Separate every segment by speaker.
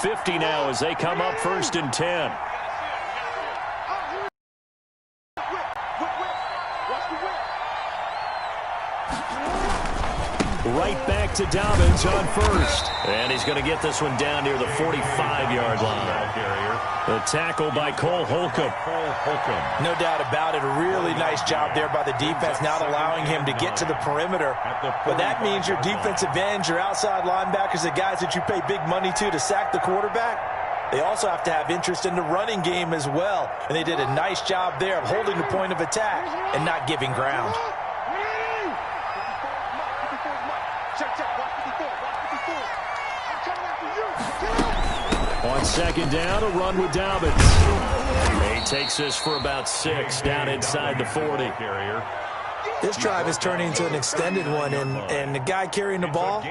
Speaker 1: 50 now as they come up 1st and 10. Right back to Dobbins on 1st. And he's going to get this one down near the 45-yard line. The tackle by Cole Holcomb.
Speaker 2: No doubt about it. A really nice job there by the defense, not allowing him to get to the perimeter. But that means your defensive ends, your outside linebackers, the guys that you pay big money to sack the quarterback, they also have to have interest in the running game as well. And they did a nice job there of holding the point of attack and not giving ground.
Speaker 1: On 2nd down, a run with Dobbins. He takes this for about 6 down inside the 40.
Speaker 2: This drive is turning into an extended one, and the guy carrying the ball,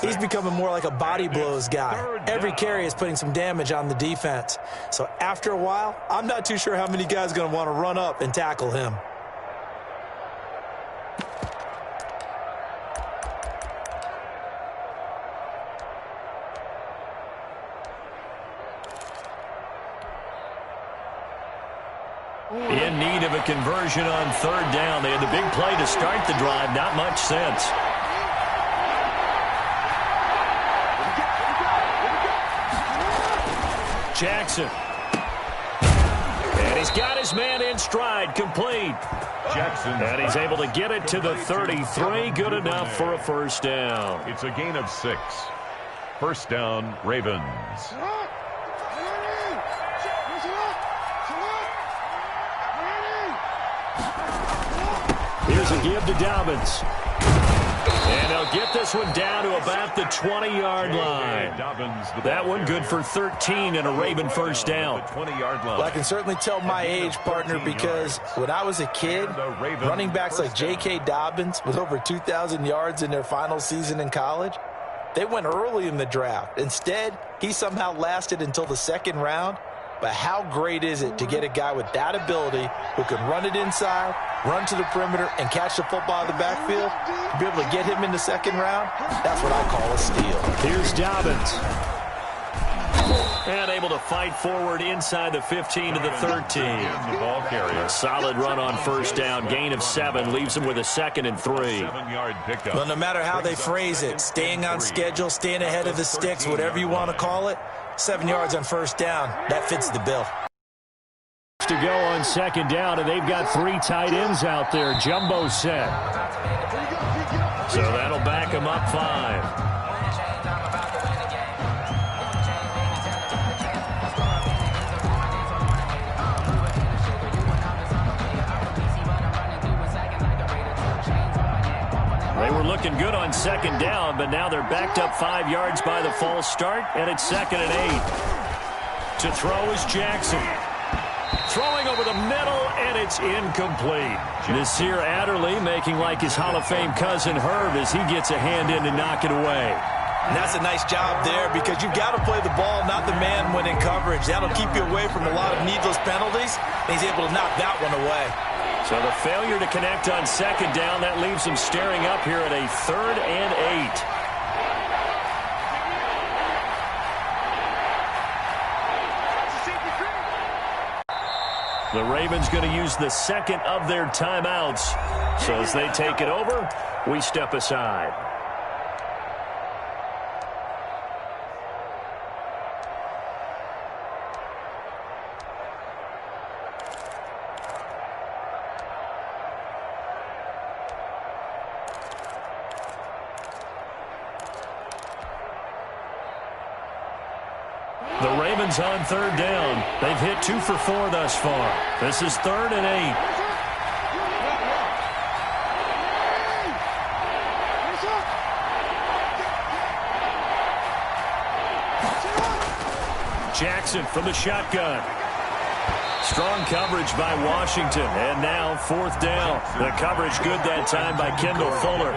Speaker 2: he's becoming more like a body blows guy. Every carry is putting some damage on the defense. So after a while, I'm not too sure how many guys are going to want to run up and tackle him.
Speaker 1: In need of a conversion on 3rd down. They had the big play to start the drive. Not much sense. Jackson. And he's got his man in stride, complete.
Speaker 3: Jackson.
Speaker 1: And he's able to get it to the 33. Good enough for a 1st down.
Speaker 3: It's a gain of 6. 1st down, Ravens.
Speaker 1: Here's a give to Dobbins. And they'll get this one down to about the 20-yard line. That one good for 13 and a Raven 1st down.
Speaker 2: Well, I can certainly tell my age, partner, because when I was a kid, running backs like J.K. Dobbins with over 2,000 yards in their final season in college, they went early in the draft. Instead, he somehow lasted until the 2nd round. But how great is it to get a guy with that ability who can run it inside, run to the perimeter, and catch the football in the backfield? To be able to get him in the 2nd round, that's what I call a steal.
Speaker 1: Here's Dobbins. And able to fight forward inside the 15 to the 13. A solid run on 1st down. Gain of 7 leaves him with a 2nd and 3.
Speaker 3: 7-yard pickup.
Speaker 2: Well, no matter how they phrase it, staying on schedule, staying ahead of the sticks, whatever you want to call it, 7 yards on 1st down, that fits the bill.
Speaker 1: To go on 2nd down, and they've got 3 tight ends out there. Jumbo set. So that'll back them up 5. They were looking good on 2nd down, but now they're backed up 5 yards by the false start, and it's 2nd and 8. To throw is Jackson. Throwing over the middle, and it's incomplete. Nasir Adderley making like his Hall of Fame cousin Herb as he gets a hand in to knock it away.
Speaker 2: And that's a nice job there because you've got to play the ball, not the man when in coverage. That'll keep you away from a lot of needless penalties, and he's able to knock that one away.
Speaker 1: So the failure to connect on 2nd down, that leaves them staring up here at a 3rd and 8. The Ravens going to use the 2nd of their timeouts. So as they take it over, we step aside. The Ravens on 3rd down. They've hit 2 for 4 thus far. This is 3rd and 8. Jackson from the shotgun. Strong coverage by Washington. And now 4th down. The coverage good that time by Kendall Fuller.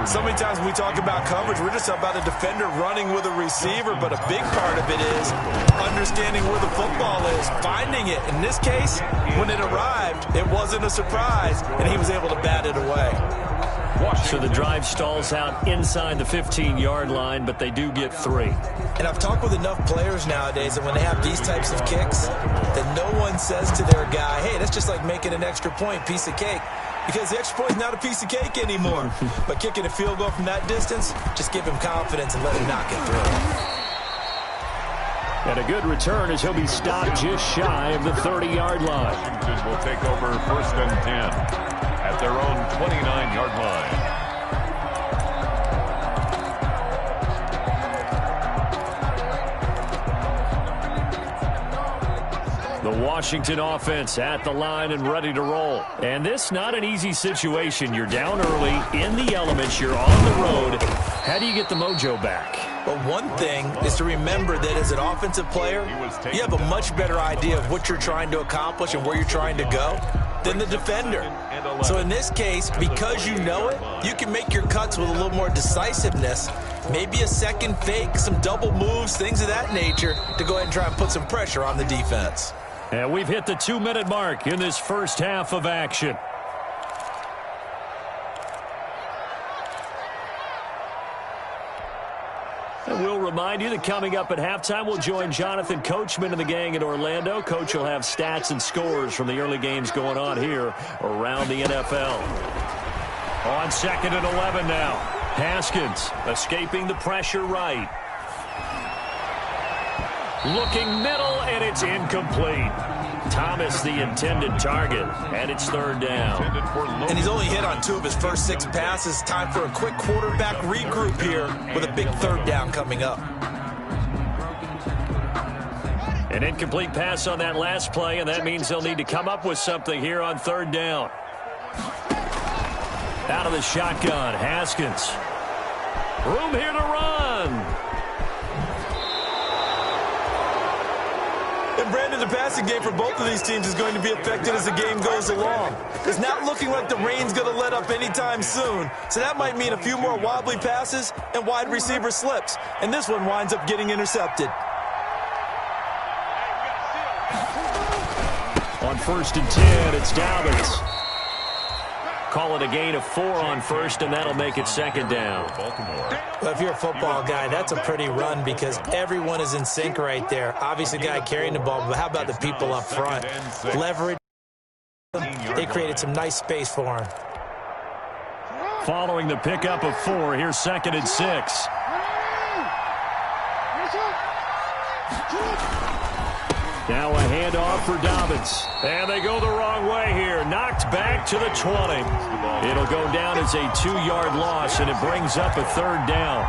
Speaker 2: So many times when we talk about coverage, we're just about a defender running with a receiver, but a big part of it is understanding where the football is, finding it. In this case, when it arrived, it wasn't a surprise, and he was able to bat it away.
Speaker 1: So the drive stalls out inside the 15-yard line, but they do get 3.
Speaker 2: And I've talked with enough players nowadays that when they have these types of kicks, that no one says to their guy, hey, that's just like making an extra point, piece of cake. Because the extra point is not a piece of cake anymore. But kicking a field goal from that distance, just give him confidence and let him knock it through.
Speaker 1: And a good return as he'll be stopped just shy of the 30-yard line.
Speaker 3: Washington will take over 1st and 10 at their own 29-yard line.
Speaker 1: The Washington offense at the line and ready to roll. And this not an easy situation. You're down early, in the elements, you're on the road. How do you get the mojo back?
Speaker 2: Well, one thing is to remember that as an offensive player, you have a much better idea of what you're trying to accomplish and where you're trying to go than the defender. So in this case, because you know it, you can make your cuts with a little more decisiveness, maybe a second fake, some double moves, things of that nature, to go ahead and try and put some pressure on the defense.
Speaker 1: And we've hit the 2-minute mark in this first half of action. And we'll remind you that coming up at halftime, we'll join Jonathan Coachman and the gang in Orlando. Coach will have stats and scores from the early games going on here around the NFL. On 2nd and 11 now. Haskins escaping the pressure right. Looking middle, and it's incomplete. Thomas, the intended target, and it's 3rd down.
Speaker 2: And he's only hit on 2 of his first 6 passes. Time for a quick quarterback regroup here with a big 3rd down coming up.
Speaker 1: An incomplete pass on that last play, and that means they'll need to come up with something here on 3rd down. Out of the shotgun, Haskins. Room here to run.
Speaker 2: And Brandon, the passing game for both of these teams is going to be affected as the game goes along. It's not looking like the rain's going to let up anytime soon. So that might mean a few more wobbly passes and wide receiver slips. And this one winds up getting intercepted.
Speaker 1: On 1st and 10, it's Dobbins. Call it a gain of 4 on 1st, and that'll make it 2nd down.
Speaker 2: Well, if you're a football guy, that's a pretty run because everyone is in sync right there. Obviously, the guy carrying the ball, but how about the people up front? Leverage. They created some nice space for him.
Speaker 1: Following the pickup of 4, here's 2nd and 6. Now a handoff for Dobbins. And they go the wrong way here. Knocked back to the 20. It'll go down as a 2-yard loss, and it brings up a 3rd down.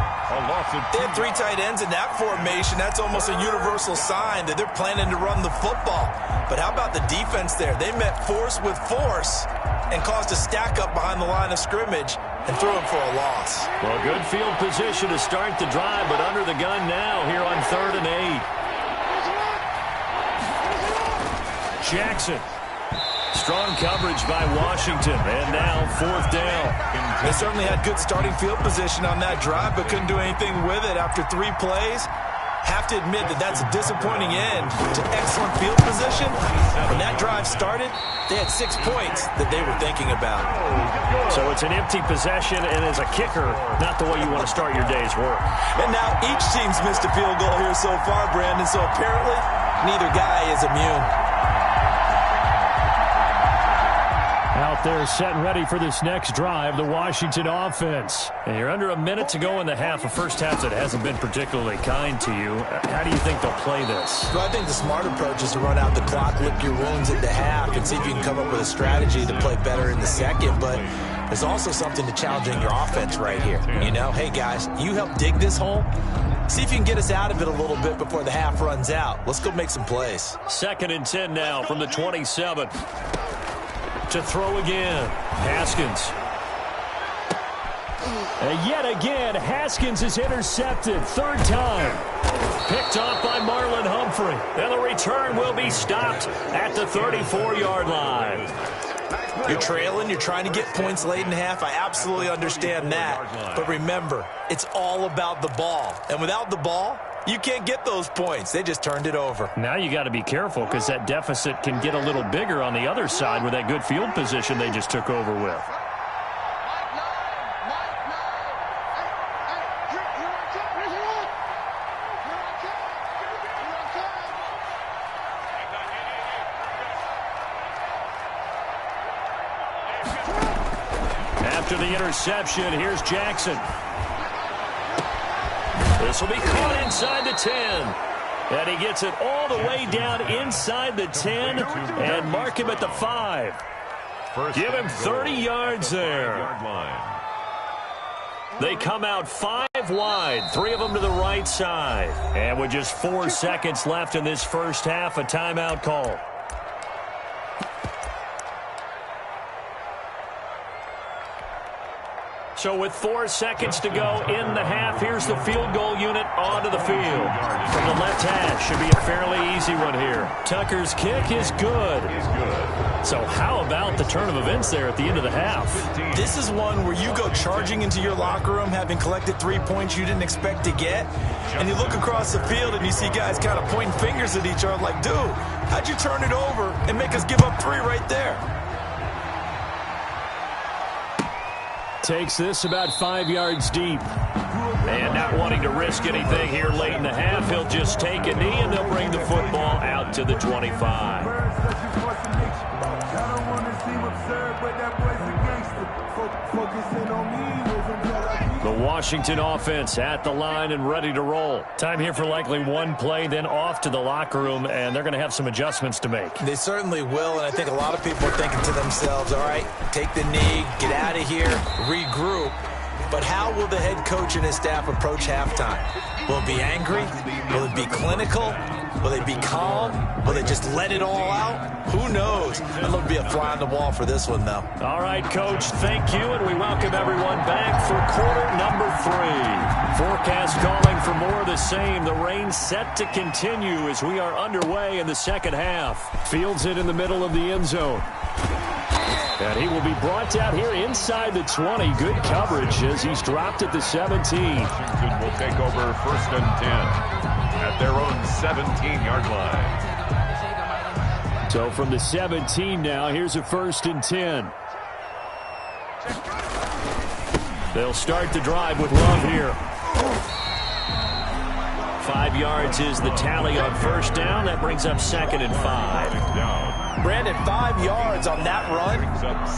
Speaker 2: They have 3 tight ends in that formation. That's almost a universal sign that they're planning to run the football. But how about the defense there? They met force with force and caused a stack up behind the line of scrimmage and threw him for a loss.
Speaker 1: Well, good field position to start the drive, but under the gun now here on 3rd and 8. Jackson. Strong coverage by Washington, and now 4th down.
Speaker 2: They certainly had good starting field position on that drive, but couldn't do anything with it after 3 plays. Have to admit that that's a disappointing end to excellent field position. When that drive started, they had 6 points that they were thinking about.
Speaker 1: So it's an empty possession, and as a kicker, not the way you want to start your day's work.
Speaker 2: And now each team's missed a field goal here so far, Brandon, so apparently neither guy is immune.
Speaker 1: Out there set and ready for this next drive, the Washington offense. And you're under a minute to go in the half, a first half that hasn't been particularly kind to you. How do you think they'll play this?
Speaker 2: Well, I think the smart approach is to run out the clock, lick your wounds at the half, and see if you can come up with a strategy to play better in the second. But there's also something to challenging your offense right here. You know, hey, guys, you help dig this hole. See if you can get us out of it a little bit before the half runs out. Let's go make some plays.
Speaker 1: 2nd and 10 now from the 27. To throw again. Haskins. And yet again, Haskins is intercepted. 3rd time. Picked off by Marlon Humphrey. And the return will be stopped at the 34-yard line.
Speaker 2: You're trailing. You're trying to get points late in half. I absolutely understand that. But remember, it's all about the ball. And without the ball, you can't get those points. They just turned it over.
Speaker 1: Now you got to be careful because that deficit can get a little bigger on the other side with that good field position they just took over with. After the interception, here's Jackson. This will be caught inside the 10. And he gets it all the way down inside the 10 and mark him at the 5. Give him 30 yards there. They come out 5 wide, 3 of them to the right side. And with just 4 seconds left in this first half, a timeout call. So with 4 seconds to go in the half, here's the field goal unit onto the field. From the left hash, should be a fairly easy one here. Tucker's kick is good. So how about the turn of events there at the end of the half?
Speaker 2: This is one where you go charging into your locker room having collected 3 points you didn't expect to get, and you look across the field and you see guys kind of pointing fingers at each other like, dude, how'd you turn it over and make us give up 3 right there?
Speaker 1: Takes this about 5 yards deep. And not wanting to risk anything here late in the half, he'll just take a knee and they'll bring the football out to the 25. The Washington offense at the line and ready to roll. Time here for likely one play, then off to the locker room, and they're going to have some adjustments to make.
Speaker 2: They certainly will, and I think a lot of people are thinking to themselves, all right, take the knee, get out of here, regroup. But how will the head coach and his staff approach halftime? Will it be angry? Will it be clinical? Will they be calm? Will they just let it all out? Who knows? I'd love to be a fly on the wall for this one, though.
Speaker 1: All right, Coach, thank you, and we welcome everyone back for quarter number 3. Forecast calling for more of the same. The rain set to continue as we are underway in the second half. Fields it in the middle of the end zone. And he will be brought down here inside the 20. Good coverage as he's dropped at the 17.
Speaker 3: Washington will take over 1st and 10 at their own 17-yard line.
Speaker 1: So from the 17 now, here's a 1st and 10. They'll start the drive with Love here. 5 yards is the tally on 1st down. That brings up 2nd and 5.
Speaker 2: Brandon, 5 yards on that run.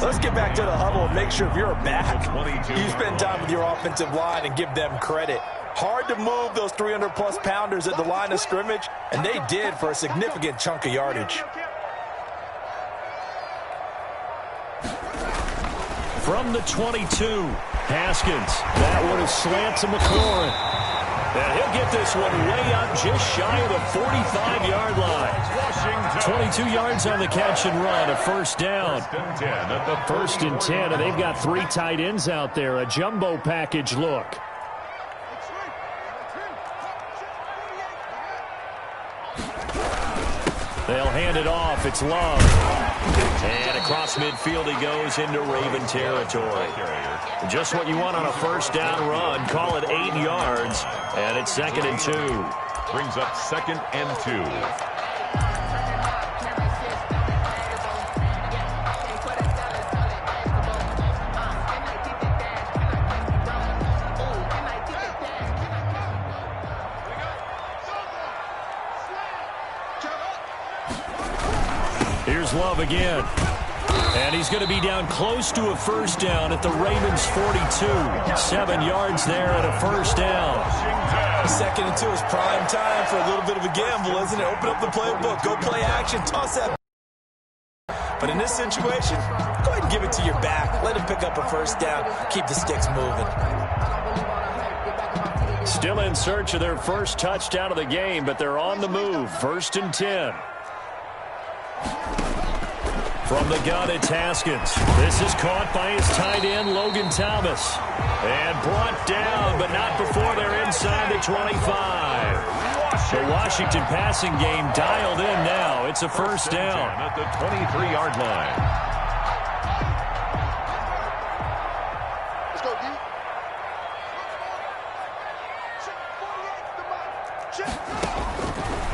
Speaker 2: Let's get back to the huddle and make sure if you're back, you spend time with your offensive line and give them credit. Hard to move those 300-plus pounders at the line of scrimmage, and they did for a significant chunk of yardage.
Speaker 1: From the 22, Haskins. That one is slant to McLaurin. And he'll get this one way up just shy of the 45-yard line. 22 yards on the catch and run, a 1st down. 1st and 10, and they've got 3 tight ends out there, a jumbo package look. They'll hand it off. It's Love. And across midfield he goes into Raven territory. Just what you want on a 1st down run. Call it 8 yards. And it's 2nd and 2.
Speaker 3: Brings up 2nd and 2.
Speaker 1: Here's Love again. And he's going to be down close to a 1st down at the Ravens 42. 7 yards there at a 1st down.
Speaker 2: 2nd and 2 is prime time for a little bit of a gamble, isn't it? Open up the playbook. Go play action. Toss that. But in this situation, go ahead and give it to your back. Let him pick up a 1st down. Keep the sticks moving.
Speaker 1: Still in search of their first touchdown of the game, but they're on the move. 1st and 10. From the gun, it's Haskins. This is caught by his tight end, Logan Thomas. And brought down, but not before they're inside the 25. The Washington passing game dialed in now. It's a 1st down.
Speaker 3: At the 23-yard line.
Speaker 4: Let's go, D.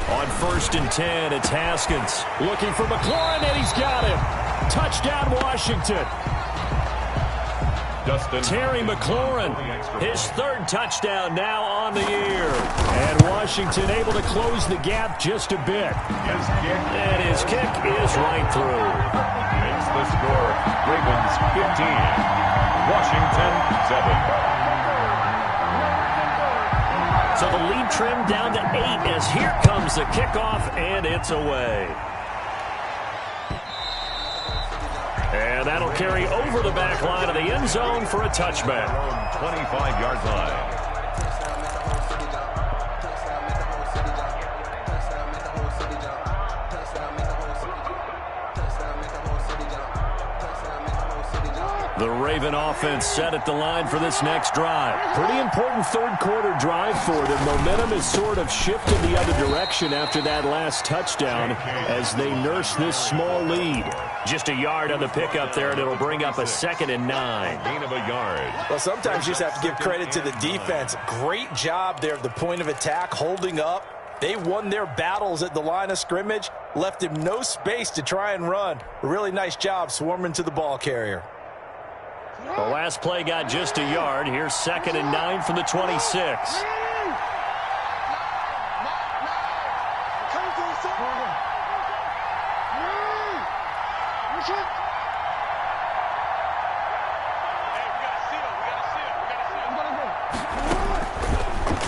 Speaker 1: On 1st and 10, it's Haskins. Looking for McLaurin, and he's got him. Touchdown, Washington. Terry McLaurin, his 3rd touchdown now on the year. And Washington able to close the gap just a bit. And his kick is right through.
Speaker 3: Makes the score Ravens 15. Washington 7.
Speaker 1: So the lead trimmed down to 8 as here comes the kickoff, and it's away. And that'll carry over the back line of the end zone for a touchback.
Speaker 3: 25-yard line.
Speaker 1: The Raven offense set at the line for this next drive.
Speaker 4: Pretty important third quarter drive for them. Momentum has sort of shifted the other direction after that last touchdown as they nurse this small lead.
Speaker 1: Just a yard on the pickup there, and it'll bring up a 2nd and 9.
Speaker 3: Gain of a yard.
Speaker 2: Well, sometimes you just have to give credit to the defense. Great job there at the point of attack, holding up. They won their battles at the line of scrimmage, left him no space to try and run. A really nice job swarming to the ball carrier.
Speaker 1: The last play got just a yard. Here's 2nd and 9 from the 26.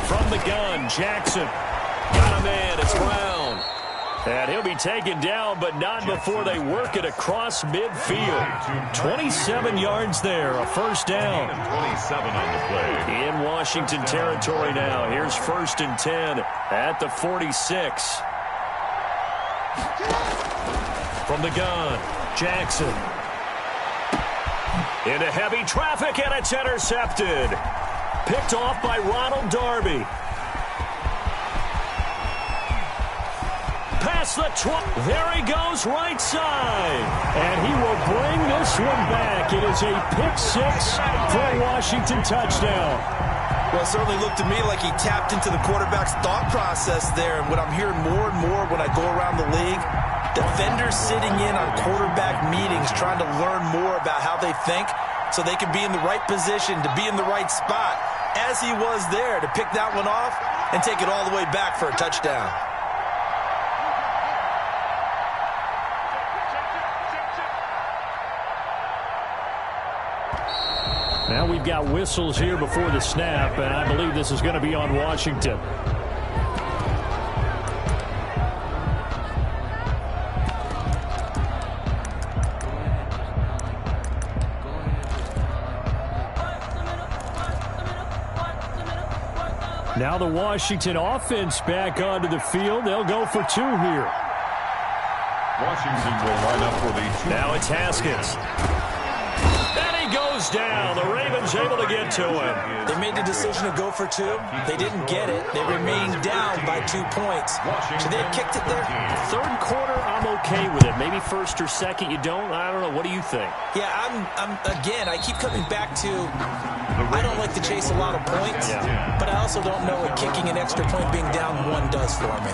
Speaker 1: From the gun, Jackson. Got a man. It's Brown. And he'll be taken down, but not before they work it across midfield. 27 yards there, a first down.
Speaker 3: 27 on the play.
Speaker 1: In Washington territory now. Here's 1st and 10 at the 46. From the gun, Jackson. Into heavy traffic, and it's intercepted. Picked off by Ronald Darby. Past the 20. There he goes, right side.
Speaker 4: And he will bring this one back. It is a pick-6 for a Washington touchdown.
Speaker 2: Well, it certainly looked to me like he tapped into the quarterback's thought process there. And what I'm hearing more and more when I go around the league, defenders sitting in on quarterback meetings trying to learn more about how they think so they can be in the right position to be in the right spot, as he was there to pick that one off and take it all the way back for a touchdown.
Speaker 4: Now we've got whistles here before the snap, and I believe this is going to be on Washington. Now the Washington offense back onto the field. They'll go for 2 here.
Speaker 3: Washington will line up for the 2.
Speaker 1: Now it's Haskins. Goes down. The Ravens able to get to him.
Speaker 2: They made the decision to go for 2. They didn't get it. They remained down by 2 points. So they kicked it there.
Speaker 1: Third quarter, I'm okay with it. Maybe first or second, you don't. I don't know. What do you think?
Speaker 2: Yeah, again, I keep coming back to I don't like to chase a lot of points, but I also don't know what kicking an extra point being down 1 does for me.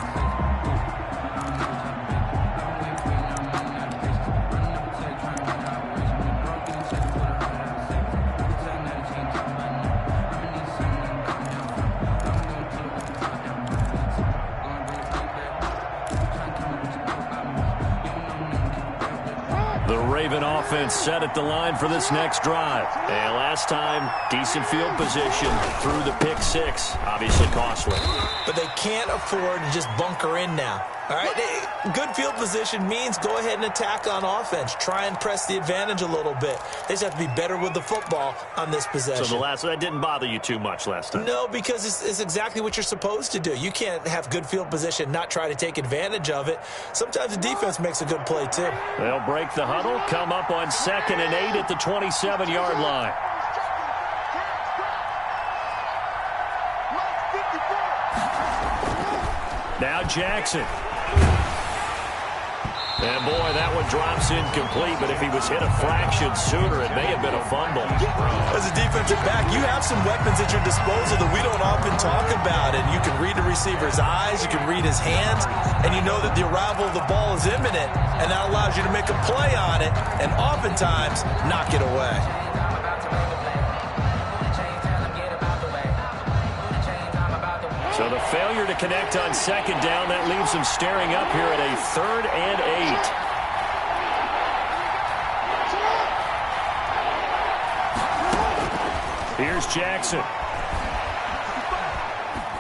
Speaker 1: Raven offense set at the line for this next drive. And last time, decent field position through the pick-6. Obviously costly.
Speaker 2: But they can't afford to just bunker in now. All right, good field position means go ahead and attack on offense. Try and press the advantage a little bit. They just have to be better with the football on this possession.
Speaker 1: So that didn't bother you too much last time?
Speaker 2: No, because it's exactly what you're supposed to do. You can't have good field position, not try to take advantage of it. Sometimes the defense makes a good play, too.
Speaker 1: They'll break the huddle, come up on 2nd and 8 at the 27-yard line. Now Jackson. And boy, that one drops incomplete, but if he was hit a fraction sooner, it may have been a fumble.
Speaker 2: As a defensive back, you have some weapons at your disposal that we don't often talk about, and you can read the receiver's eyes, you can read his hands, and you know that the arrival of the ball is imminent, and that allows you to make a play on it, and oftentimes knock it away.
Speaker 1: So the failure to connect on 2nd down, that leaves them staring up here at a 3rd and 8. Here's Jackson.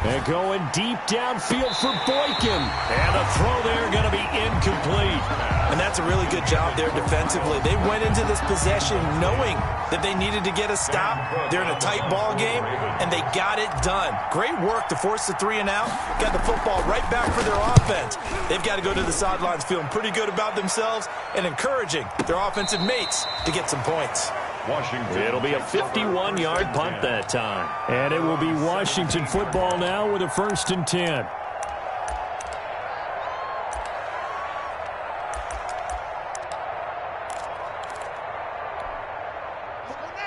Speaker 1: And going deep downfield for Boykin. And the throw there going to be incomplete.
Speaker 2: And that's a really good job there defensively. They went into this possession knowing that they needed to get a stop. They're in a tight ball game, and they got it done. Great work to force the 3 and out. Got the football right back for their offense. They've got to go to the sidelines feeling pretty good about themselves and encouraging their offensive mates to get some points.
Speaker 3: Washington.
Speaker 1: It'll be a 51-yard punt that time.
Speaker 4: And it will be Washington football now with a 1st and 10.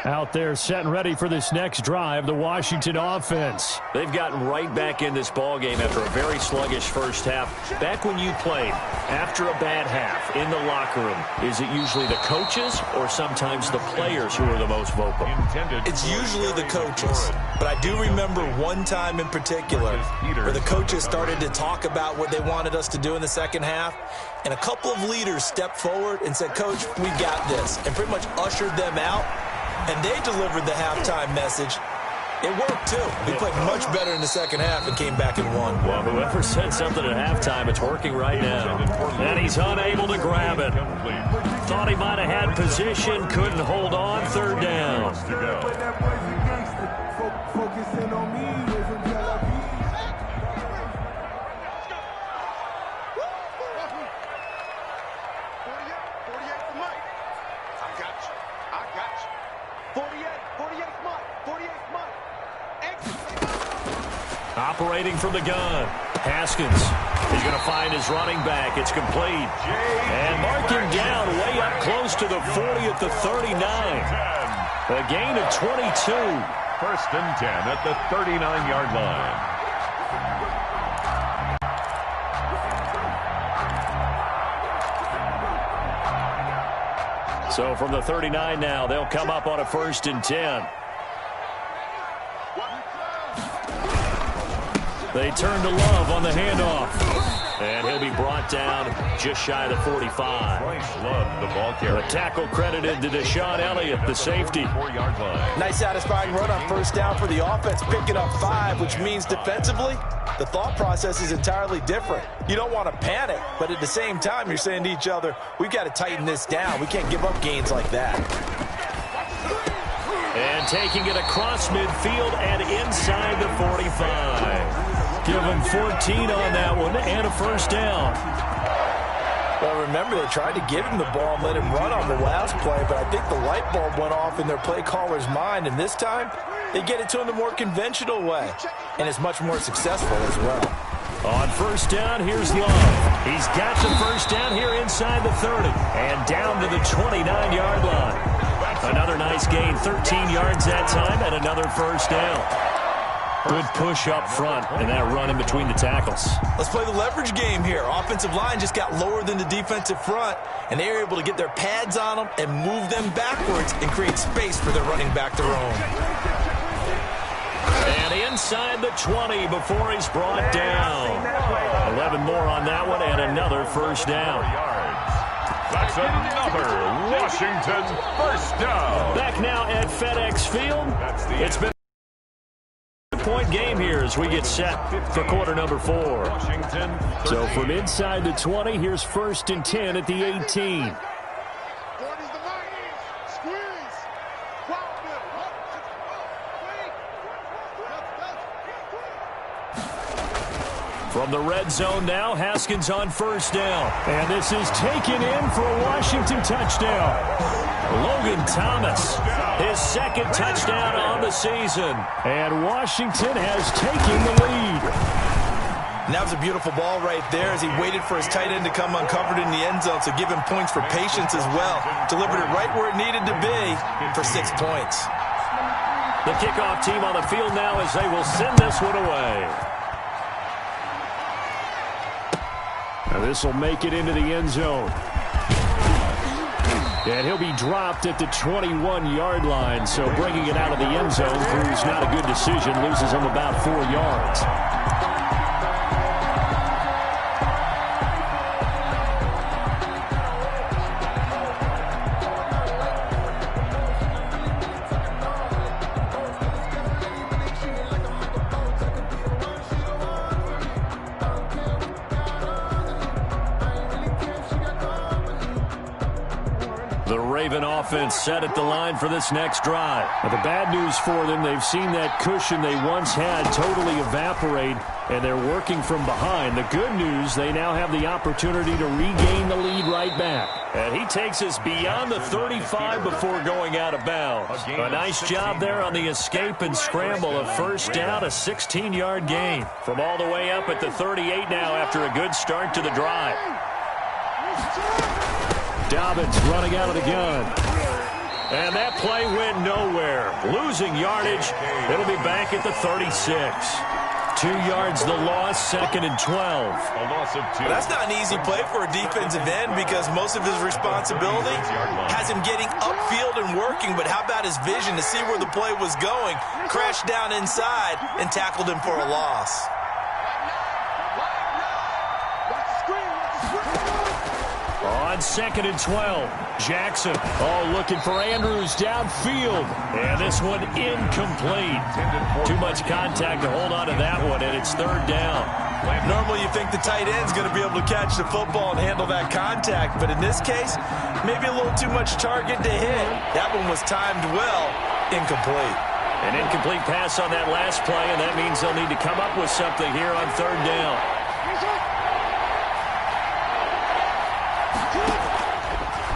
Speaker 4: Out there set and ready for this next drive, the Washington offense.
Speaker 1: They've gotten right back in this ballgame after a very sluggish first half. Back when you played, after a bad half in the locker room, is it usually the coaches or sometimes the players who are the most vocal?
Speaker 2: It's usually the coaches. But I do remember one time in particular where the coaches started to talk about what they wanted us to do in the second half. And a couple of leaders stepped forward and said, "Coach, we got this," and pretty much ushered them out. And they delivered the halftime message. It worked, too. We played much better in the second half and came back and won.
Speaker 1: Well, whoever said something at halftime, it's working right now. And he's unable to grab it. Thought he might have had position, couldn't hold on, 3rd down. Operating from the gun. Haskins. He's going to find his running back. It's complete. And mark him down way up close to the 40 at the 39. A gain of 22.
Speaker 3: 1st and 10 at the 39-yard line.
Speaker 1: So from the 39 now, they'll come up on a 1st and 10. They turn to Love on the handoff. And he'll be brought down just shy of the 45.
Speaker 3: Bryce Love, the ball carrier.
Speaker 1: The tackle credited to Deshaun Elliott, the safety.
Speaker 3: 4-yard line.
Speaker 2: Nice satisfying run on 1st down for the offense, picking up 5, which means defensively, the thought process is entirely different. You don't want to panic, but at the same time, you're saying to each other, we've got to tighten this down. We can't give up gains like that.
Speaker 1: And taking it across midfield and inside the 45. Give him 14 on that one and a 1st down.
Speaker 2: Well, remember, they tried to give him the ball and let him run on the last play, but I think the light bulb went off in their play caller's mind, and this time they get it to him the more conventional way, and it's much more successful as well.
Speaker 1: On 1st down, here's Love. He's got the 1st down here inside the 30 and down to the 29-yard line. Another nice gain, 13 yards that time, and another 1st down. Good push up front and that run in between the tackles.
Speaker 2: Let's play the leverage game here. Offensive line just got lower than the defensive front, and they were able to get their pads on them and move them backwards and create space for their running back to roam.
Speaker 1: And inside the 20 before he's brought down. 11 more on that one and another 1st down.
Speaker 3: That's another Washington 1st down.
Speaker 1: Back now at FedEx Field. It's been point game here as we get set for quarter number 4.
Speaker 3: Washington.
Speaker 4: So from inside the 20, here's 1st and 10 at the 18.
Speaker 1: From the red zone now, Haskins on 1st down. And this is taken in for a Washington touchdown. Logan Thomas, his 2nd touchdown on the season.
Speaker 4: And Washington has taken the lead.
Speaker 2: And that was a beautiful ball right there as he waited for his tight end to come uncovered in the end zone, so give him points for patience as well. Delivered it right where it needed to be for 6 points.
Speaker 1: The kickoff team on the field now as they will send this one away.
Speaker 4: Now this will make it into the end zone. And he'll be dropped at the 21-yard line, so bringing it out of the end zone proves not a good decision, loses him about 4 yards.
Speaker 1: Raven offense set at the line for this next drive.
Speaker 4: Well, the bad news for them, they've seen that cushion they once had totally evaporate, and they're working from behind. The good news, they now have the opportunity to regain the lead right back.
Speaker 1: And he takes us beyond the 35 before going out of bounds. A nice job there on the escape and scramble. A first down, a 16-yard gain. From all the way up at the 38 now after a good start to the drive.
Speaker 4: Dobbins running out of the gun.
Speaker 1: And that play went nowhere. Losing yardage. It'll be back at the 36. 2 yards the loss, 2nd and 12.
Speaker 3: A loss of 2.
Speaker 2: That's not an easy play for a defensive end because most of his responsibility has him getting upfield and working, but how about his vision to see where the play was going, crashed down inside, and tackled him for a loss.
Speaker 1: On 2nd and 12, Jackson.
Speaker 4: Oh, looking for Andrews downfield.
Speaker 1: And this one incomplete. Too much contact to hold on to that one, and it's 3rd down.
Speaker 2: Normally you think the tight end's going to be able to catch the football and handle that contact, but in this case, maybe a little too much target to hit. That one was timed well, incomplete.
Speaker 1: An incomplete pass on that last play, and that means they'll need to come up with something here on 3rd down.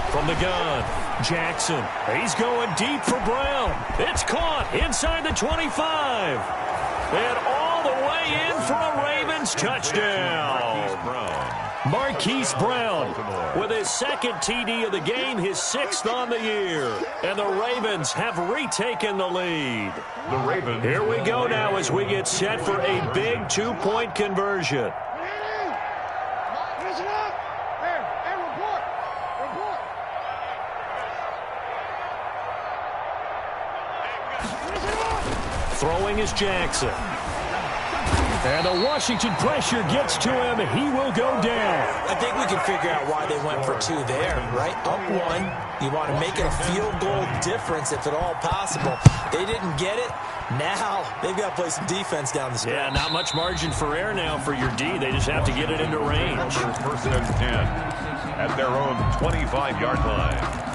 Speaker 1: From the gun, Jackson. He's going deep for Brown. It's caught inside the 25. And all the way in for a Ravens touchdown. Marquise Brown with his 2nd TD of the game, his 6th on the year. And the Ravens have retaken the lead. Here we go now as we get set for a big 2-point conversion. Throwing is Jackson.
Speaker 4: And the Washington pressure gets to him. He will go down.
Speaker 2: I think we can figure out why they went for 2 there, right? Up 1, you want to make it a field goal difference if at all possible. They didn't get it. Now they've got to play some defense down the stretch.
Speaker 1: Yeah, not much margin for error now for your D. They just have to get it into range.
Speaker 3: 1st and 10 at their own 25-yard line.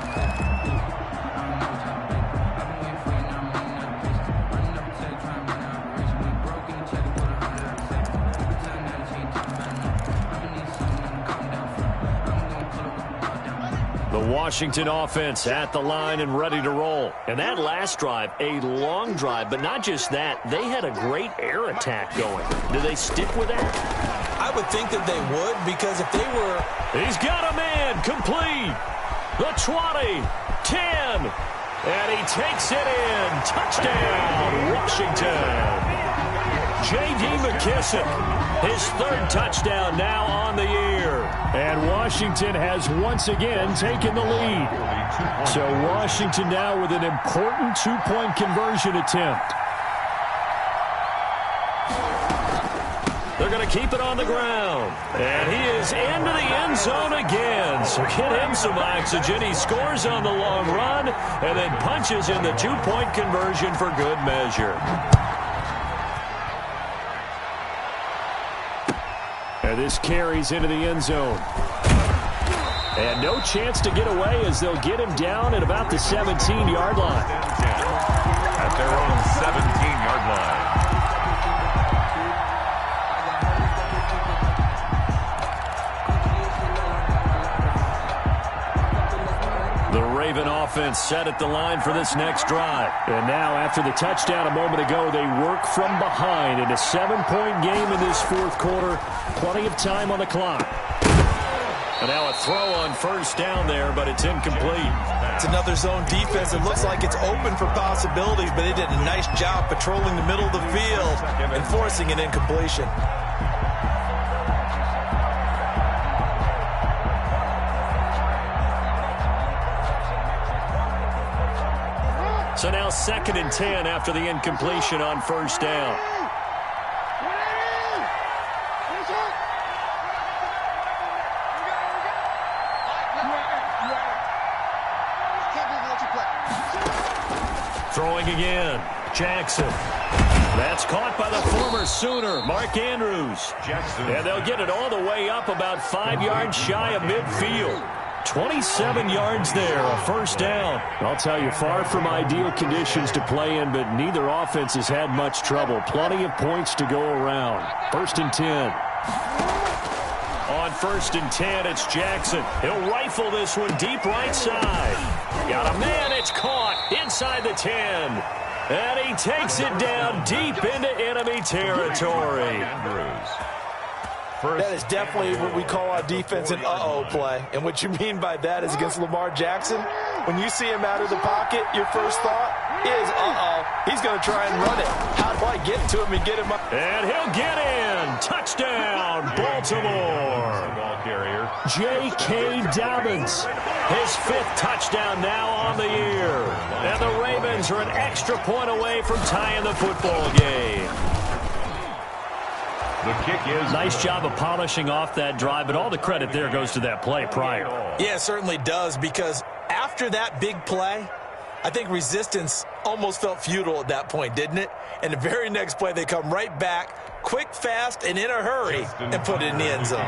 Speaker 1: Washington offense at the line and ready to roll. And that last drive, a long drive, but not just that. They had a great air attack going. Do they stick with that?
Speaker 2: I would think that they would, because if they were...
Speaker 1: He's got a man complete. The 20, 10, and he takes it in. Touchdown, Washington. J.D. McKissic, his 3rd touchdown now on the year.
Speaker 4: And Washington has once again taken the lead. So Washington now with an important 2-point conversion attempt.
Speaker 1: They're going to keep it on the ground. And he is into the end zone again. So get him some oxygen. He scores on the long run and then punches in the 2-point conversion for good measure.
Speaker 4: And this carries into the end zone. And no chance to get away as they'll get him down at about the 17-yard line.
Speaker 3: At their own 17-yard line.
Speaker 1: The Raven offense set at the line for this next drive.
Speaker 4: And now, after the touchdown a moment ago, they work from behind in a 7-point game in this 4th quarter. Plenty of time on the clock.
Speaker 1: And now a throw on 1st down there, but it's incomplete.
Speaker 2: It's another zone defense. It looks like it's open for possibilities, but they did a nice job patrolling the middle of the field and forcing an incompletion.
Speaker 1: So now 2nd and 10 after the incompletion on 1st down. Throwing again, Jackson. That's caught by the former Sooner, Mark Andrews.
Speaker 3: Jackson.
Speaker 1: And they'll get it all the way up about 5 yards shy of midfield. 27 yards there, a first down.
Speaker 4: I'll tell you, far from ideal conditions to play in, but neither offense has had much trouble. Plenty of points to go around. 1st and 10.
Speaker 1: On 1st and 10, it's Jackson. He'll rifle this one deep right side. Got a man, it's caught inside the 10. And he takes it down deep into enemy territory.
Speaker 2: That is definitely what we call our defense an uh-oh play. And what you mean by that is against Lamar Jackson, when you see him out of the pocket, your first thought is, uh-oh, he's going to try and run it. How do I get to him and get him up?
Speaker 1: And he'll get in. Touchdown, Baltimore. J.K. Dobbins, his 5th touchdown now on the year. And the Ravens are an extra point away from tying the football game.
Speaker 3: The kick is
Speaker 1: nice job of polishing off that drive, but all the credit there goes to that play prior.
Speaker 2: Yeah, it certainly does, because after that big play, I think resistance almost felt futile at that point, didn't it? And the very next play, they come right back, quick, fast, and in a hurry, and put it in the end zone.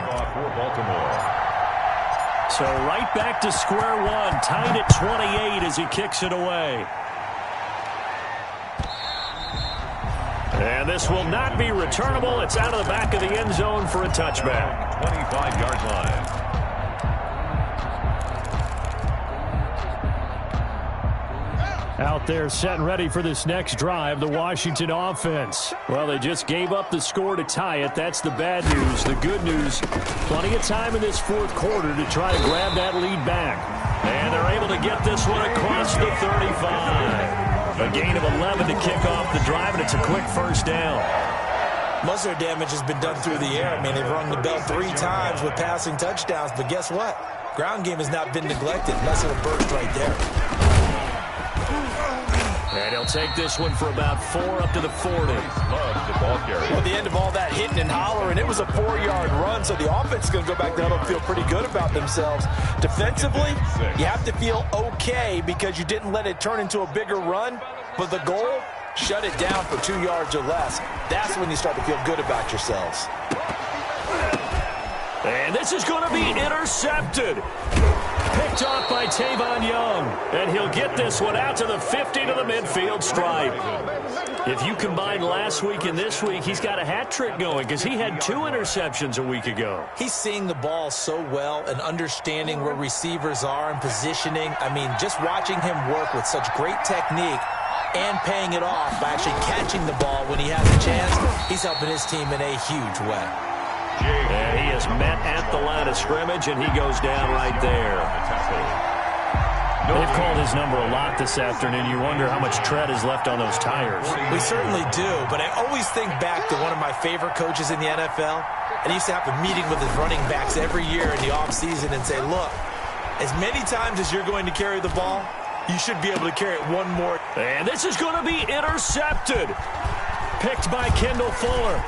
Speaker 1: So right back to square one, tied at 28 as he kicks it away. And this will not be returnable. It's out of the back of the end zone for a touchback.
Speaker 3: 25-yard line.
Speaker 4: Out there set and ready for this next drive, the Washington offense. Well, they just gave up the score to tie it. That's the bad news. The good news, plenty of time in this 4th quarter to try to grab that lead back.
Speaker 1: And they're able to get this one across the 35. A gain of 11 to kick off the drive, and it's a quick first down.
Speaker 2: Most of their damage has been done through the air. I mean, they've rung the bell 3 times with passing touchdowns, but guess what? Ground game has not been neglected. Nice little burst right there.
Speaker 1: And he'll take this one for about 4 up to the 40.
Speaker 2: Well, the end of all that hitting and hollering, it was a 4-yard run, so the offense is going to go back down and feel pretty good about themselves. Defensively, you have to feel okay because you didn't let it turn into a bigger run, but the goal, shut it down for 2 yards or less. That's when you start to feel good about yourselves.
Speaker 1: And this is going to be intercepted. Picked off by Tavon Young. And he'll get this one out to the 50 to the midfield stripe. If you combine last week and this week, he's got a hat trick going because he had 2 interceptions a week ago.
Speaker 2: He's seeing the ball so well and understanding where receivers are and positioning. I mean, just watching him work with such great technique and paying it off by actually catching the ball when he has a chance, he's helping his team in a huge way.
Speaker 1: And he is met at the line of scrimmage, and he goes down right there. They've called his number a lot this afternoon. You wonder how much tread is left on those tires.
Speaker 2: We certainly do, but I always think back to one of my favorite coaches in the NFL, and he used to have a meeting with his running backs every year in the offseason and say, look, as many times as you're going to carry the ball, you should be able to carry it one more.
Speaker 1: And this is going to be intercepted. Picked by Kendall Fuller.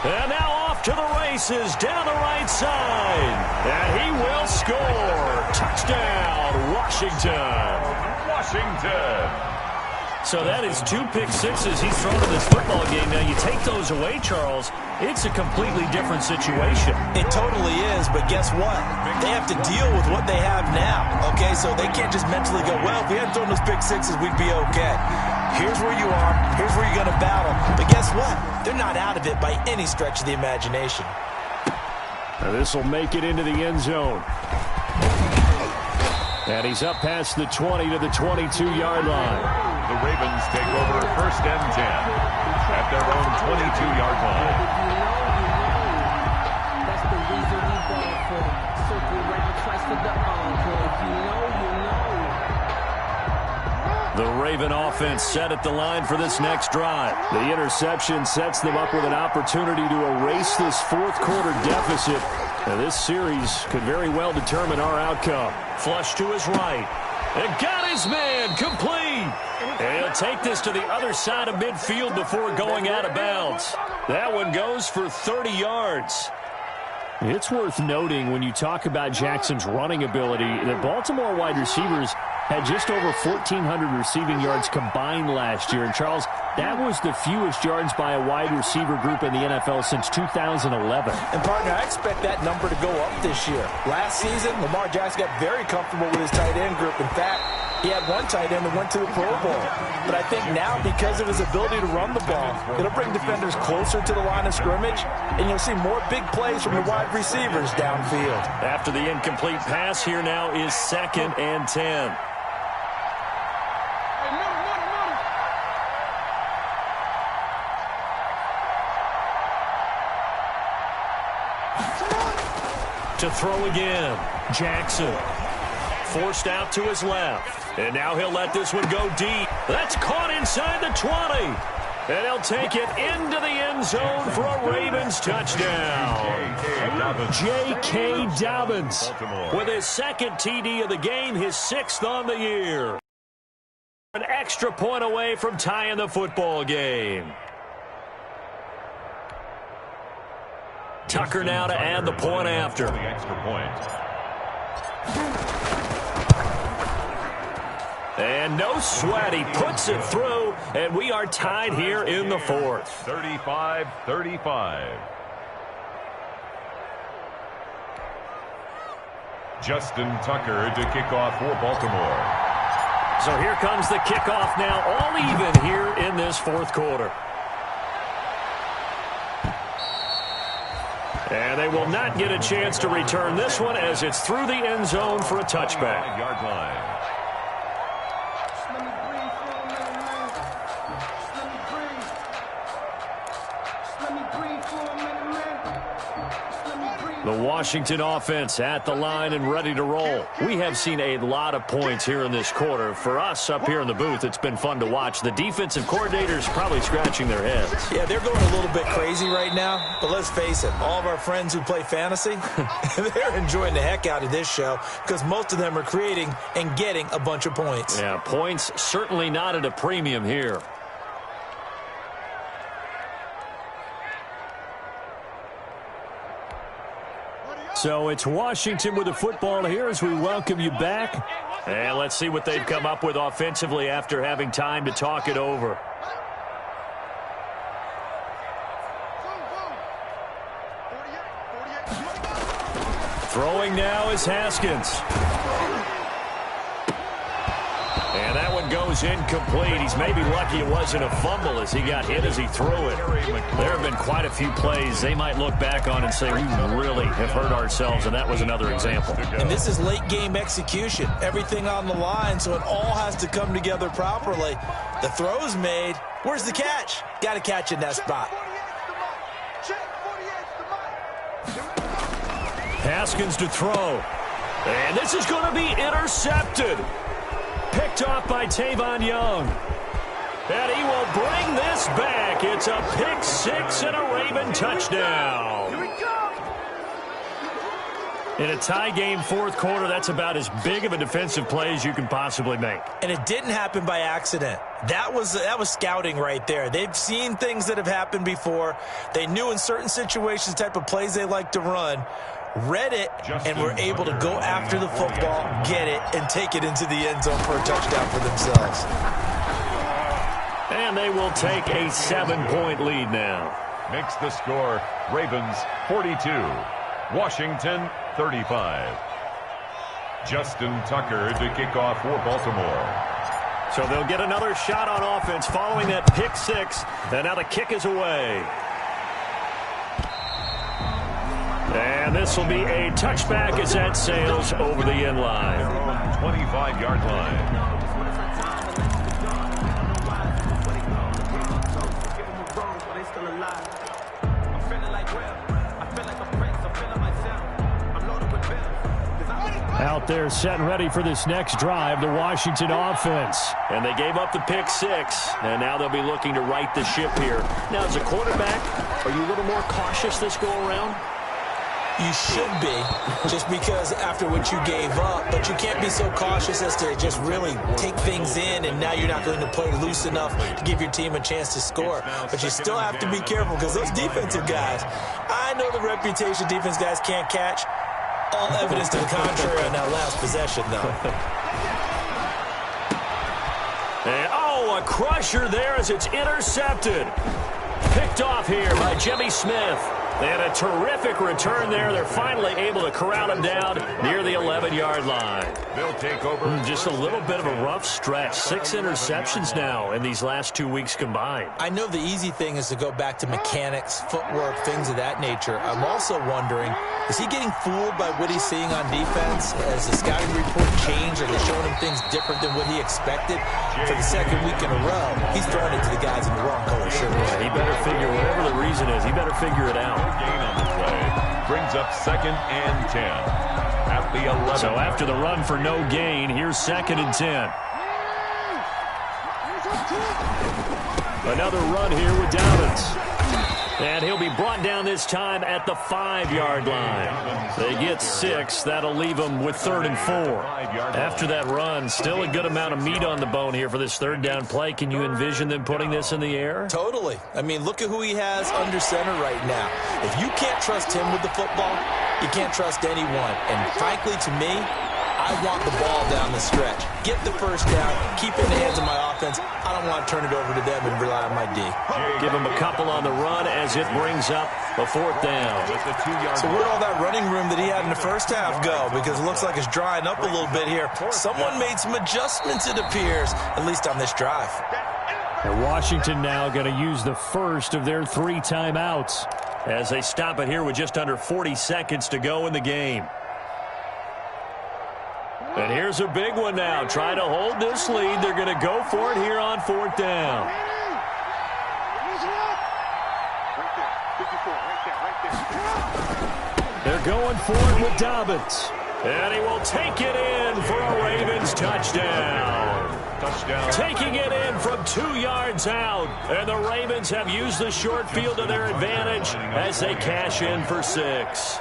Speaker 1: And now off to the races down the right side. And he will score. Touchdown, Washington. So that is 2 pick sixes he's thrown in this football game. Now, you take those away, Charles, it's a completely different situation.
Speaker 2: It totally is, but guess what? They have to deal with what they have now, okay? So they can't just mentally go, well, if we hadn't thrown those pick sixes, we'd be okay. Here's where you are. Here's where you're going to battle. But guess what? They're not out of it by any stretch of the imagination.
Speaker 4: This will make it into the end zone. And he's up past the 20 to the 22-yard line.
Speaker 3: The Ravens take over 1st and 10 at their own 22-yard line.
Speaker 5: That's the reason we ball for. Circle right twice for the encore. If you know, you know.
Speaker 1: The Raven offense set at the line for this next drive.
Speaker 4: The interception sets them up with an opportunity to erase this 4th quarter deficit. Now, this series could very well determine our outcome.
Speaker 1: Flush to his right. And got his man complete. And he'll take this to the other side of midfield before going out of bounds. That one goes for 30 yards.
Speaker 4: It's worth noting when you talk about Jackson's running ability that Baltimore wide receivers had just over 1,400 receiving yards combined last year. And, Charles, that was the fewest yards by a wide receiver group in the NFL since 2011.
Speaker 2: And, partner, I expect that number to go up this year. Last season, Lamar Jackson got very comfortable with his tight end group. In fact, he had one tight end that went to the Pro Bowl. But I think now, because of his ability to run the ball, it'll bring defenders closer to the line of scrimmage, and you'll see more big plays from the wide receivers downfield.
Speaker 1: After the incomplete pass, here now is 2nd and 10. To throw again, Jackson. Forced out to his left. And now he'll let this one go deep. That's caught inside the 20. And he'll take it into the end zone for a Ravens touchdown. J.K. Dobbins with his 2nd TD of the game, his 6th on the year. An extra point away from tying the football game. Tucker now to add the point after.
Speaker 3: The extra point.
Speaker 1: And no sweat. He puts it through, and we are tied here in the 4th.
Speaker 3: 35-35. Justin Tucker to kick off for Baltimore.
Speaker 1: So here comes the kickoff now, all even here in this 4th quarter. And they will not get a chance to return this one as it's through the end zone for a touchback.
Speaker 3: 5-yard line.
Speaker 1: The Washington offense at the line and ready to roll. We have seen a lot of points here in this quarter. For us up here in the booth, it's been fun to watch. The defensive coordinators probably scratching their heads.
Speaker 2: Yeah, they're going a little bit crazy right now. But let's face it, all of our friends who play fantasy, they're enjoying the heck out of this show because most of them are creating and getting a bunch of points.
Speaker 1: Yeah, points certainly not at a premium here. So it's Washington with the football here as we welcome you back. And let's see what they've come up with offensively after having time to talk it over. Throwing now is Haskins. And that one goes incomplete. He's maybe lucky it wasn't a fumble as he got hit as he threw it. There have been quite a few plays they might look back on and say, we really have hurt ourselves, and that was another example.
Speaker 2: And this is late game execution. Everything on the line, so it all has to come together properly. The throw's made. Where's the catch? Got to catch in that spot.
Speaker 1: Haskins to throw. And this is going to be intercepted. Picked off by Tavon Young. And he will bring this back. It's a pick six and a Raven touchdown. Here we go. In a tie game 4th quarter, that's about as big of a defensive play as you can possibly make.
Speaker 2: And it didn't happen by accident. That was scouting right there. They've seen things that have happened before. They knew in certain situations the type of plays they like to run. Read it, and were able to go after the football, get it, and take it into the end zone for a touchdown for themselves.
Speaker 1: And they will take a 7-point lead now.
Speaker 3: Makes the score Ravens 42, Washington 35. Justin Tucker to kick off for Baltimore.
Speaker 1: So they'll get another shot on offense following that pick six, and now the kick is away. And this will be a touchback as that sails over the end line.
Speaker 3: 25-yard line.
Speaker 4: Out there set and ready for this next drive, the Washington offense.
Speaker 1: And they gave up the pick six, and now they'll be looking to right the ship here. Now, as a quarterback, are you a little more cautious this go around?
Speaker 2: You should be, just because after what you gave up, but you can't be so cautious as to just really take things in, and now you're not going to play loose enough to give your team a chance to score. But you still have to be careful because those defensive guys, I know the reputation defense guys can't catch. All evidence to the contrary on that last possession, though.
Speaker 1: And, oh, a crusher there as it's intercepted. Picked off here by Jimmy Smith. And a terrific return there. They're finally able to corral him down near the 11-yard line.
Speaker 3: They'll take over.
Speaker 1: Just a little bit of a rough stretch. 6 interceptions now in these last 2 weeks combined.
Speaker 2: I know the easy thing is to go back to mechanics, footwork, things of that nature. I'm also wondering, is he getting fooled by what he's seeing on defense? Has the scouting report changed? Are they showing him things different than what he expected? For the second week in a row, he's throwing it to the guys in the wrong color shirt.
Speaker 1: He better figure, whatever the reason is, he better figure it out.
Speaker 3: Gain on the play brings up 2nd and 10 at the 11.
Speaker 1: So after the run for no gain, here's 2nd and 10. Another run here with Dobbins. And he'll be brought down this time at the 5-yard line. They get 6. That'll leave them with 3rd and 4. After that run, still a good amount of meat on the bone here for this 3rd down play. Can you envision them putting this in the air?
Speaker 2: Totally. I mean, look at who he has under center right now. If you can't trust him with the football, you can't trust anyone. And frankly, to me, I want the ball down the stretch. Get the first down, keep it in the hands of my offense. I don't want to turn it over to them and rely on my D.
Speaker 1: Give him a couple on the run as it brings up the 4th down.
Speaker 2: So where'd all that running room that he had in the first half go? Because it looks like it's drying up a little bit here. Someone made some adjustments, it appears, at least on this drive.
Speaker 4: And Washington now going to use the first of their 3 timeouts
Speaker 1: as they stop it here with just under 40 seconds to go in the game. And here's a big one now. Trying to hold this lead. They're going to go for it here on 4th down.
Speaker 4: They're going for it with Dobbins.
Speaker 1: And he will take it in for a Ravens touchdown. Taking it in from 2 yards out. And the Ravens have used the short field to their advantage as they cash in for 6.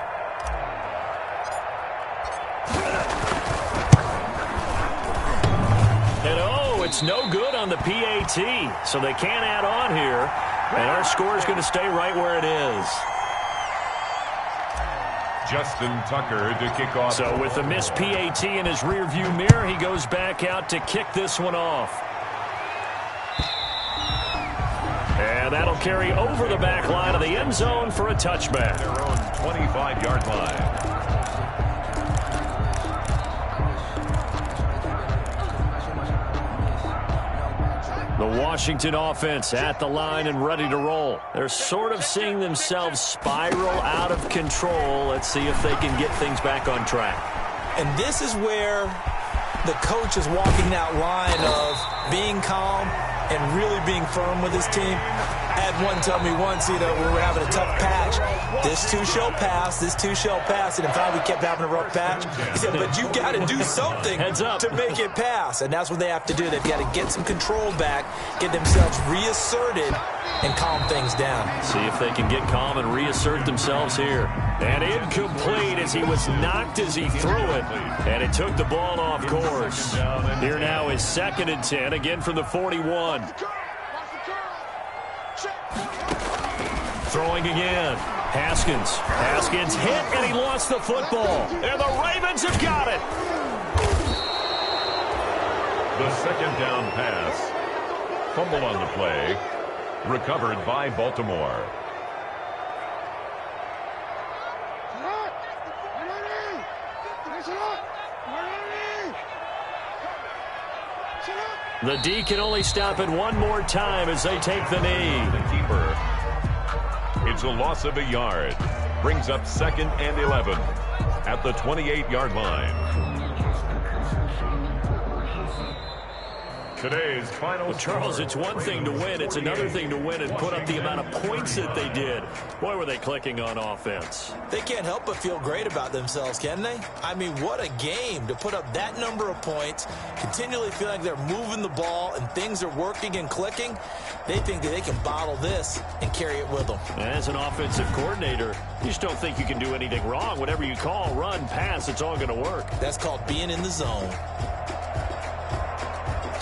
Speaker 1: And oh, it's no good on the PAT, so they can't add on here. And our score is going to stay right where it is.
Speaker 3: Justin Tucker to kick off.
Speaker 1: So with the missed PAT in his rearview mirror, he goes back out to kick this one off. And that'll carry over the back line of the end zone for a touchback.
Speaker 3: Their own 25-yard line.
Speaker 1: The Washington offense at the line and ready to roll. They're sort of seeing themselves spiral out of control. Let's see if they can get things back on track.
Speaker 2: And this is where the coach is walking that line of being calm and really being firm with his team. I had one tell me once, when we were having a tough patch, this too shall pass, this too shall pass. And in fact, we kept having a rough patch. He said, but you got to do something to make it pass. And that's what they have to do. They've got to get some control back, get themselves reasserted, and calm things down.
Speaker 1: See if they can get calm and reassert themselves here. And incomplete as he was knocked as he threw it. And it took the ball off course. Here now is 2nd and 10, again from the 41. Throwing again. Haskins hit, and he lost the football. And the Ravens have got it.
Speaker 3: The 2nd down pass. Fumble on the play. Recovered by Baltimore.
Speaker 1: The D can only stop it one more time as they take the knee.
Speaker 3: The keeper. It's a loss of a yard. Brings up 2nd and 11 at the 28-yard line. Today's final
Speaker 1: well, Charles, it's one thing to win. It's another thing to win and put up the amount of points that they did. Boy, were they clicking on offense.
Speaker 2: They can't help but feel great about themselves, can they? I mean, what a game to put up that number of points, continually feel like they're moving the ball and things are working and clicking. They think that they can bottle this and carry it with them.
Speaker 1: As an offensive coordinator, you just don't think you can do anything wrong. Whatever you call, run, pass, it's all going to work.
Speaker 2: That's called being in the zone.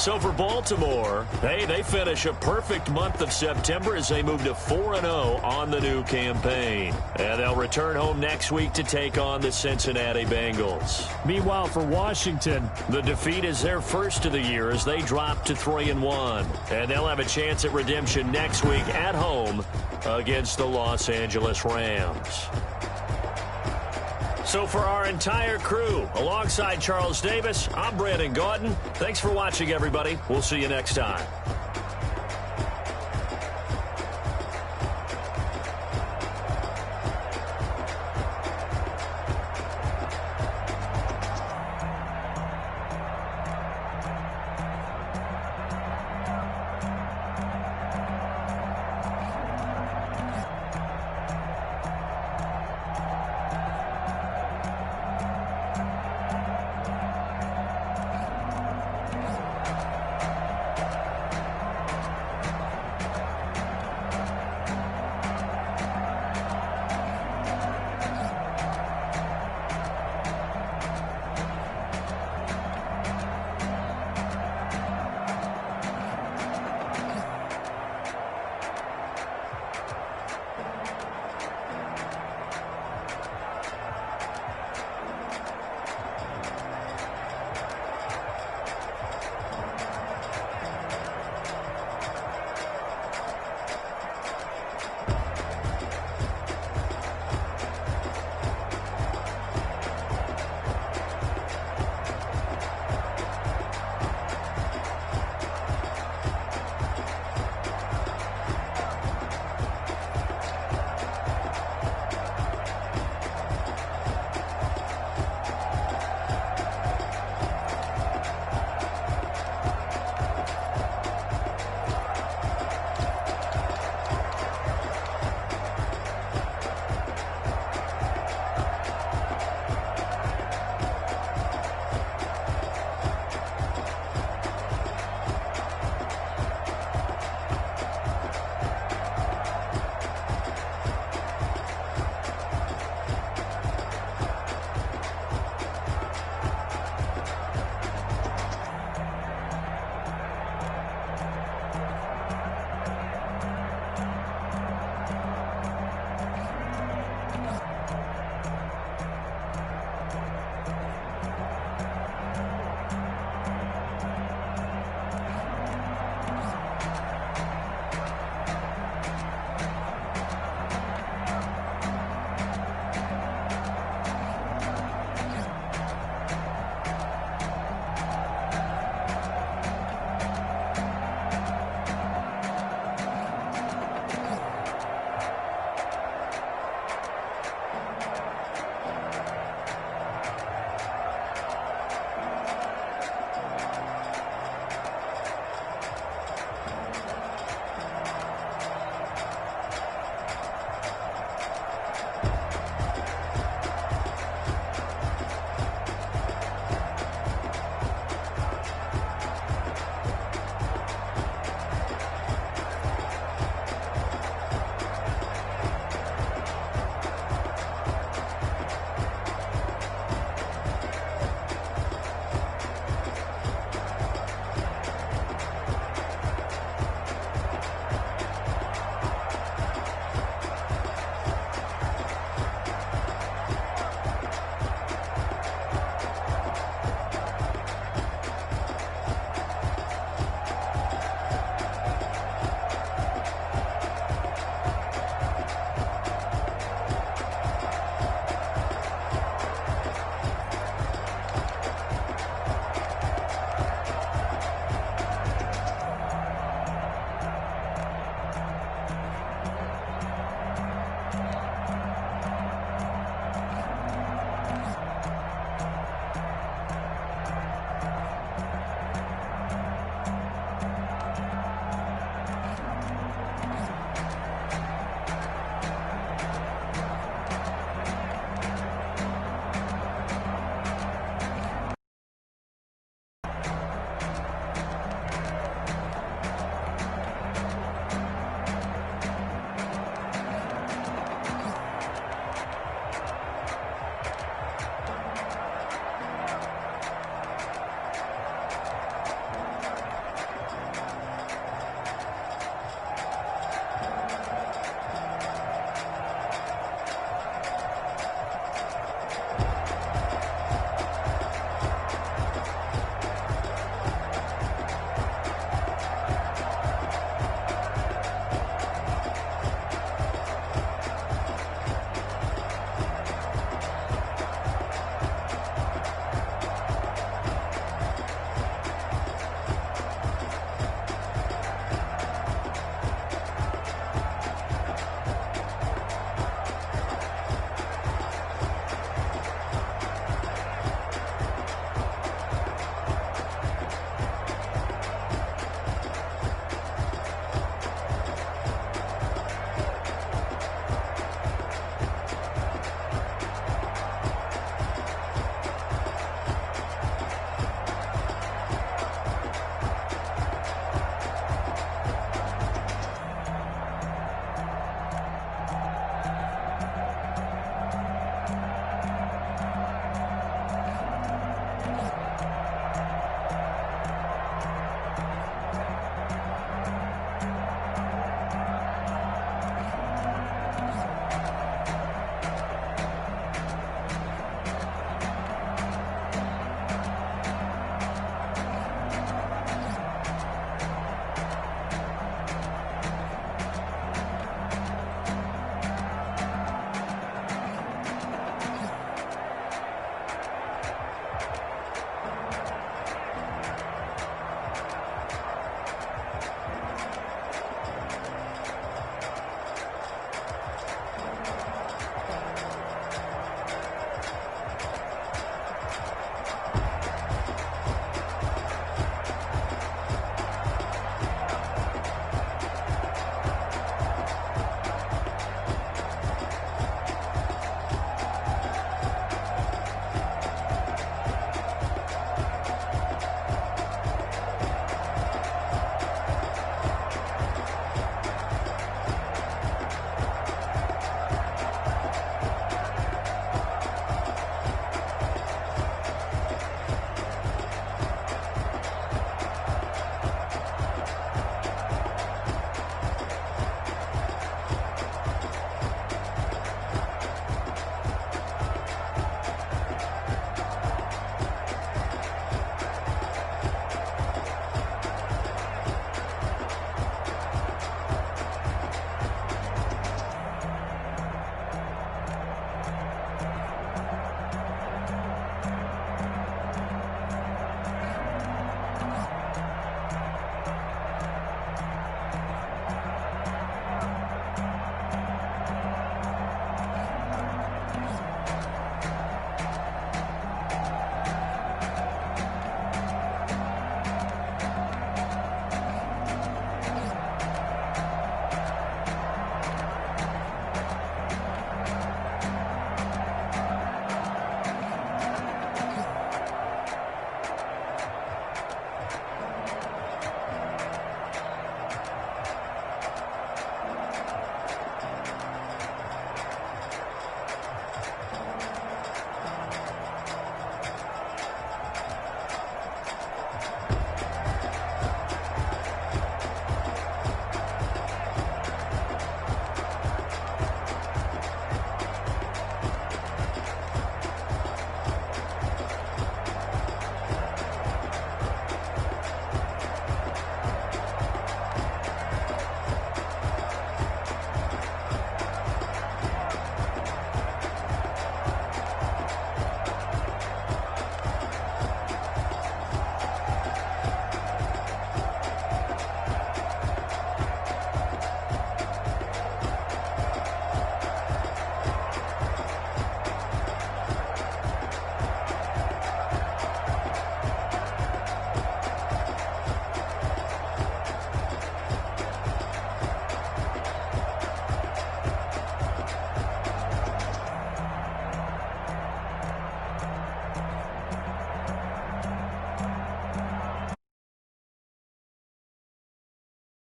Speaker 1: So for Baltimore, hey, they finish a perfect month of September as they move to 4-0 on the new campaign. And they'll return home next week to take on the Cincinnati Bengals.
Speaker 4: Meanwhile, for Washington,
Speaker 1: the defeat is their first of the year as they drop to 3-1. And they'll have a chance at redemption next week at home against the Los Angeles Rams. So for our entire crew, alongside Charles Davis, I'm Brandon Gaudin. Thanks for watching, everybody. We'll see you next time.